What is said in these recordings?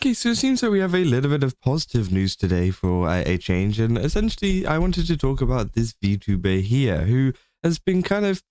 Okay, so it seems like we have a little bit of positive news today for a change, and essentially I wanted to talk about this VTuber here, who has been kind of,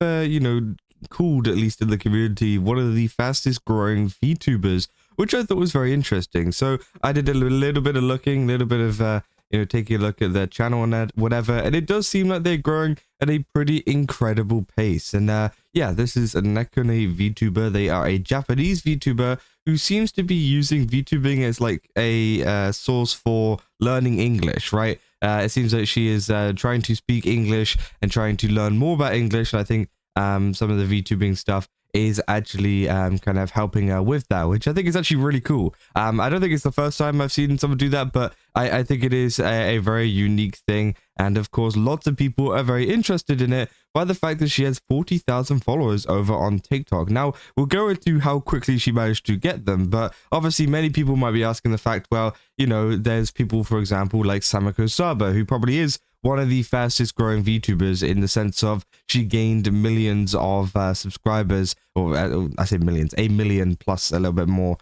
called, at least in the community, one of the fastest growing VTubers, which I thought was very interesting. So I did a little bit of looking, a little bit of, taking a look at their channel and that, whatever, and it does seem like they're growing at a pretty incredible pace. And yeah, this is a Nekone VTuber. They are a Japanese VTuber who seems to be using VTubing as like a source for learning English, right? It seems like she is trying to speak English and trying to learn more about English. And I think some of the VTubing stuff is actually kind of helping her with that, which I think is actually really cool. I don't think it's the first time I've seen someone do that, but I think it is a very unique thing. And of course, lots of people are very interested in it by the fact that she has 40,000 followers over on TikTok. Now, we'll go into how quickly she managed to get them, but obviously many people might be asking the fact, well, there's people, for example, like Saba, who probably is one of the fastest growing VTubers in the sense of she gained millions of subscribers, or I say millions, 1 million plus a little bit more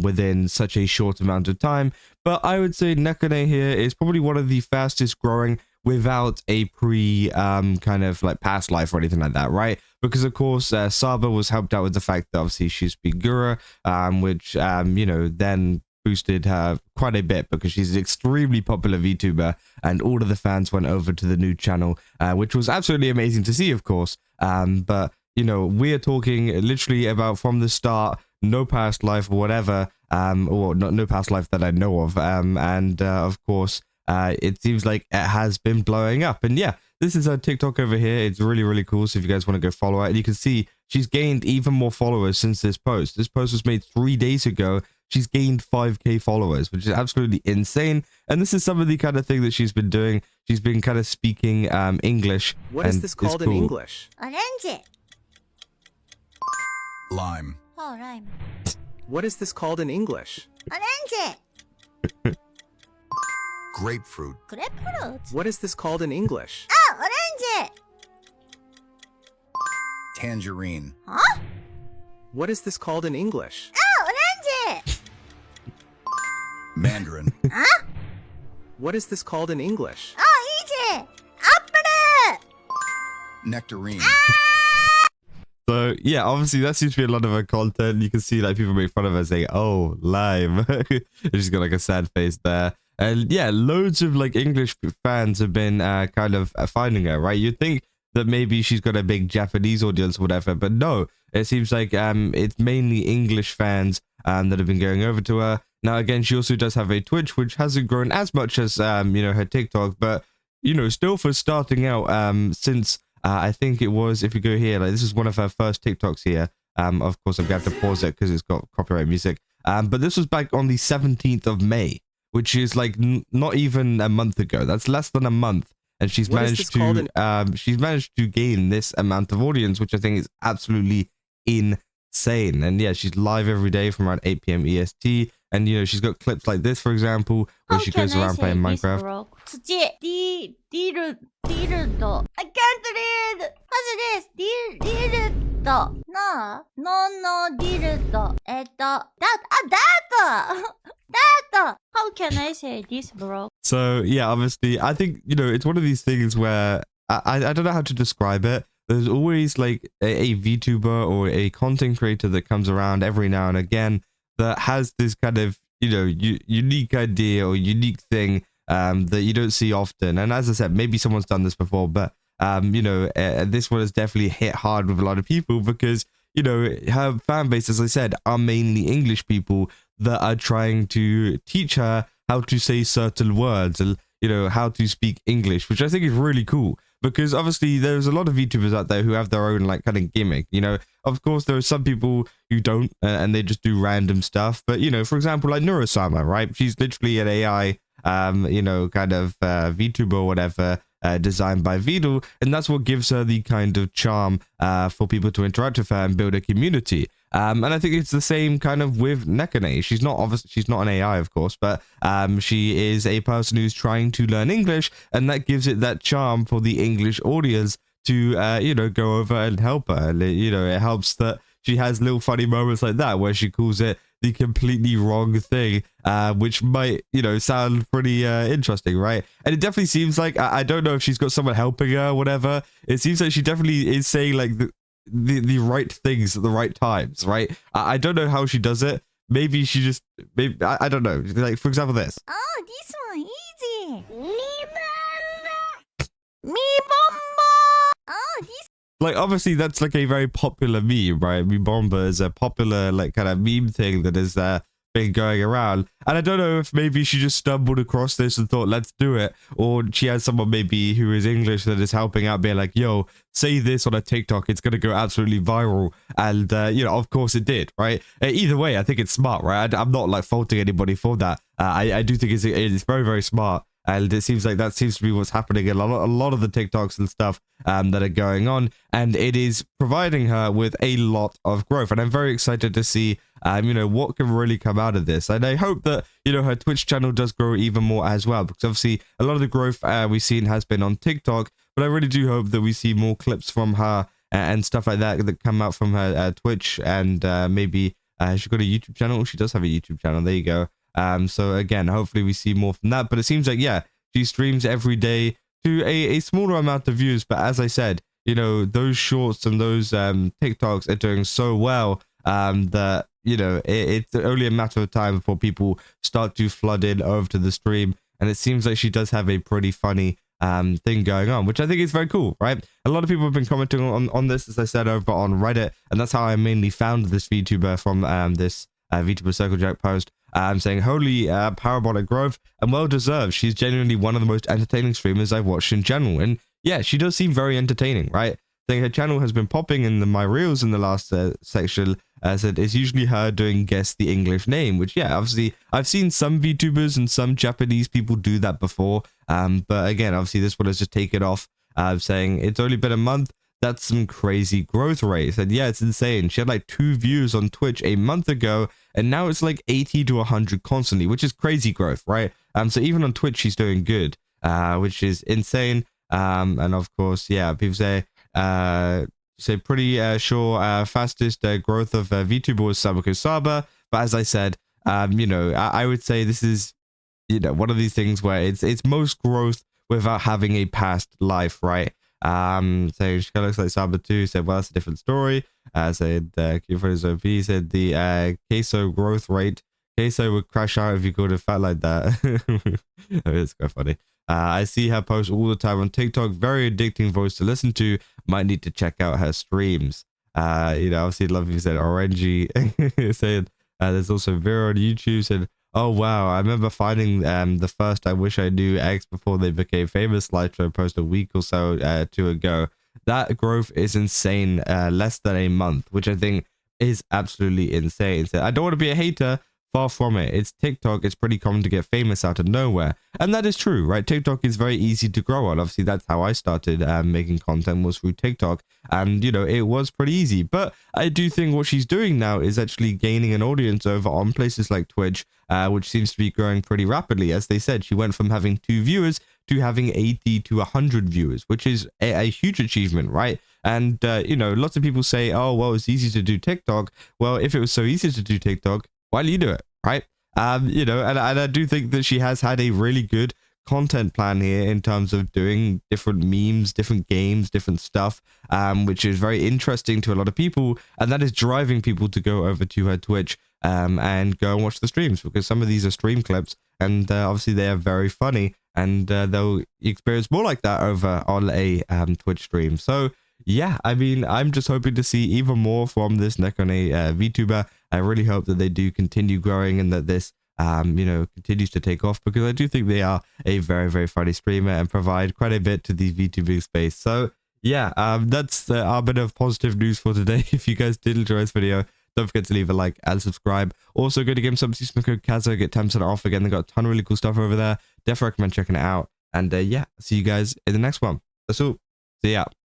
within such a short amount of time. But I would say Nekone here is probably one of the fastest growing without a kind of like past life or anything like that, right? Because of course Saba was helped out with the fact that obviously she's Gura, which then boosted her quite a bit because she's an extremely popular VTuber, and all of the fans went over to the new channel, which was absolutely amazing to see, of course. But we are talking literally about from the start, no past life or whatever, or no past life that I know of, and of course it seems like it has been blowing up. And yeah, this is her TikTok over here. It's really, really cool. So if you guys want to go follow her, and you can see she's gained even more followers since this post. This post was made 3 days ago. She's gained 5k followers, which is absolutely insane. And this is some of the kind of thing that she's been doing. She's been kind of speaking English. What is this called in English? Orange. Lime. Oh, lime. What is this called in English? Orange. Grapefruit. Grapefruit. What is this called in English? Oh, orange. Tangerine. Huh? What is this called in English? Oh, orange. Mandarin. Huh? What is this called in English? Oh, easy. Apple. Nectarine. So yeah, obviously that seems to be a lot of her content. You can see like people make fun of her saying, "Oh, lime." She's got like a sad face there. And yeah, loads of like English fans have been kind of finding her, right? You'd think that maybe she's got a big Japanese audience or whatever, but no, it seems like it's mainly English fans that have been going over to her. Now again, she also does have a Twitch, which hasn't grown as much as her TikTok, but still for starting out, since I think it was, if you go here, like this is one of her first TikToks here. Of course I'm gonna have to pause it because it's got copyright music. But this was back on the 17th of May, which is like not even a month ago. That's less than a month, and she's managed to gain this amount of audience, which I think is absolutely insane. And yeah, she's live every day from around 8 p.m. EST, and she's got clips like this, for example, where she goes around playing Minecraft. I can't read. What's this? Dildo. No, dildo. That. How can I say this, bro? So yeah, obviously, I think it's one of these things where I don't know how to describe it. There's always like a VTuber or a content creator that comes around every now and again that has this kind of unique idea or unique thing that you don't see often. And as I said, maybe someone's done this before, but this one has definitely hit hard with a lot of people because her fan base, as I said, are mainly English people that are trying to teach her how to say certain words and how to speak English, which I think is really cool. Because obviously there's a lot of VTubers out there who have their own like kind of gimmick. Of course there are some people who don't and they just do random stuff. But for example, like Neurosama, right? She's literally an AI, kind of VTuber or whatever, designed by Vidal, and that's what gives her the kind of charm for people to interact with her and build a community. And I think it's the same kind of with Nekone. She's not an AI, of course, but she is a person who's trying to learn English, and that gives it that charm for the English audience to go over and help her. It helps that she has little funny moments like that where she calls it the completely wrong thing, which might, you know, sound pretty interesting, right? And it definitely seems like, I don't know if she's got someone helping her or whatever. It seems like she definitely is saying like the right things at the right times, right? I don't know how she does it. Maybe she just, maybe, I don't know. Like, for example, this. Oh, this one easy. Me bomba. Oh, this. Like, obviously, that's like a very popular meme, right? Me Bomba is a popular, like, kind of meme thing that has been going around. And I don't know if maybe she just stumbled across this and thought, let's do it. Or she has someone maybe who is English that is helping out, being like, yo, say this on a TikTok. It's going to go absolutely viral. And, you know, of course it did, right? Either way, I think it's smart, right? I'm not, like, faulting anybody for that. I do think it's very, very smart. And it seems like that seems to be what's happening in a lot of the TikToks and stuff that are going on. And it is providing her with a lot of growth. And I'm very excited to see, you know, what can really come out of this. And I hope that, you know, her Twitch channel does grow even more as well. Because obviously a lot of the growth we've seen has been on TikTok. But I really do hope that we see more clips from her and stuff like that that come out from her Twitch. And maybe she's got a YouTube channel. She does have a YouTube channel. There you go. So again, hopefully we see more from that, but it seems like, yeah, she streams every day to a smaller amount of views. But as I said, you know, those shorts and those TikToks are doing so well that, you know, it's only a matter of time before people start to flood in over to the stream. And it seems like she does have a pretty funny thing going on, which I think is very cool, right? A lot of people have been commenting on this, as I said, over on Reddit, and that's how I mainly found this VTuber from this VTuber Circle Jack post. Saying holy parabolic growth and well deserved. She's genuinely one of the most entertaining streamers I've watched in general. And yeah, she does seem very entertaining, right? Saying her channel has been popping in my reels in the last section. Said it's usually her doing guess the English name, which yeah, obviously I've seen some VTubers and some Japanese people do that before. But again, obviously this one has just taken off. Saying it's only been a month. That's some crazy growth rates. And yeah, it's insane. She had like 2 views on Twitch a month ago, and now it's like 80 to 100 constantly, which is crazy growth, right? So even on Twitch, she's doing good, which is insane. And of course, yeah, people say pretty sure fastest growth of VTuber was Saba. But as I said, you know, I would say this is, you know, one of these things where it's most growth without having a past life, right? So she kind of looks like Saba too. Said, well, that's a different story. Said Q4's OP said the queso growth rate. Queso would crash out if you called it fat like that. It's quite funny. I see her post all the time on TikTok. Very addicting voice to listen to. Might need to check out her streams. You know, obviously love you said Orangey. Said there's also Vera on YouTube. Said, oh wow, I remember finding the first I Wish I Knew X before they became famous slideshow post a week or so 2 ago. That growth is insane, less than a month, which I think is absolutely insane. So I don't want to be a hater, far from it. It's TikTok, it's pretty common to get famous out of nowhere. And that is true, right? TikTok is very easy to grow on. Obviously, that's how I started making content, was through TikTok. And, you know, it was pretty easy. But I do think what she's doing now is actually gaining an audience over on places like Twitch, which seems to be growing pretty rapidly. As they said, she went from having 2 viewers to having 80 to 100 viewers, which is a huge achievement, right? And, you know, lots of people say, oh, well, it's easy to do TikTok. Well, if it was so easy to do TikTok, why do you do it, right? You know, and I do think that she has had a really good content plan here in terms of doing different memes, different games, different stuff, which is very interesting to a lot of people, and that is driving people to go over to her Twitch and go and watch the streams, because some of these are stream clips, and obviously they are very funny, and they'll experience more like that over on a Twitch stream. So yeah, I mean, I'm just hoping to see even more from this Nekone VTuber. I really hope that they do continue growing and that this, you know, continues to take off, because I do think they are a very, very funny streamer and provide quite a bit to the VTubing space. So yeah, that's our bit of positive news for today. If you guys did enjoy this video, don't forget to leave a like and subscribe. Also, go to GameStop, use my code Kazo, get 10% off. Again, they got a ton of really cool stuff over there. Definitely recommend checking it out. And yeah, see you guys in the next one. That's all. See ya.